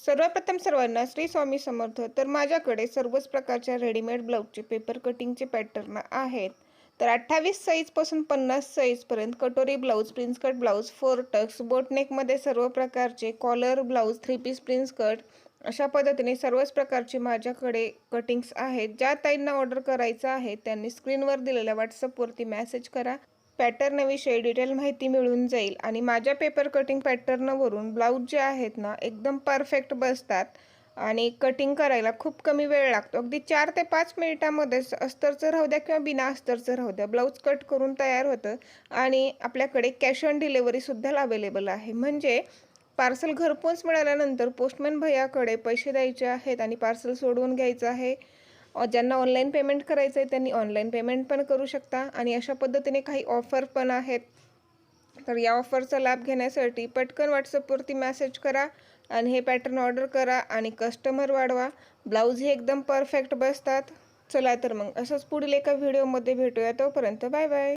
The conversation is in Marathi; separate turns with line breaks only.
सर्वप्रथम सर्वांना श्री स्वामी समर्थ. तर माझ्याकडे सर्वच प्रकारच्या रेडीमेड ब्लाऊजचे पेपर कटिंगचे पॅटर्न आहेत. तर 28 साईजपासून 50 साईजपर्यंत कटोरी blouse, prince cut blouse, four tucks, बोटनेकमध्ये सर्व प्रकारचे collar blouse, three piece prince cut, अशा पद्धतीने सर्वच प्रकारचे माझ्याकडे कटिंग्स आहेत. ज्या ताईंना ऑर्डर करायचं आहे त्यांनी स्क्रीनवर दिलेल्या व्हॉट्सअपवरती मेसेज करा. पॅटर्नविषयी डिटेल माहिती मिळून जाईल आणि माझ्या पेपर कटिंग पॅटर्नवरून ब्लाऊज जे आहेत ना एकदम परफेक्ट बसतात आणि कटिंग करायला खूप कमी वेळ लागतो. अगदी 4 ते 5 मिनिटामध्येच अस्तरचं राहू द्या किंवा बिना अस्तरचं राहू द्या, ब्लाऊज कट करून तयार होतं आणि आपल्याकडे कॅश ऑन डिलिव्हरीसुद्धा अवेलेबल आहे. म्हणजे पार्सल घरपोच मिळाल्यानंतर पोस्टमॅन भैयाकडे पैसे द्यायचे आहेत आणि पार्सल सोडवून घ्यायचं आहे. ज्यांना ऑनलाईन पेमेंट करायचं आहे त्यांनी ऑनलाईन पेमेंट पण करू शकता आणि अशा पद्धतीने काही ऑफर पण आहेत. तर या ऑफरचा लाभ घेण्यासाठी पटकन व्हॉट्सअपवरती मेसेज करा आणि हे पॅटर्न ऑर्डर करा आणि कस्टमर वाढवा. ब्लाऊज हे एकदम परफेक्ट बसतात. चला तर मग असंच पुढील एका व्हिडिओमध्ये भेटूया. तोपर्यंत बाय बाय.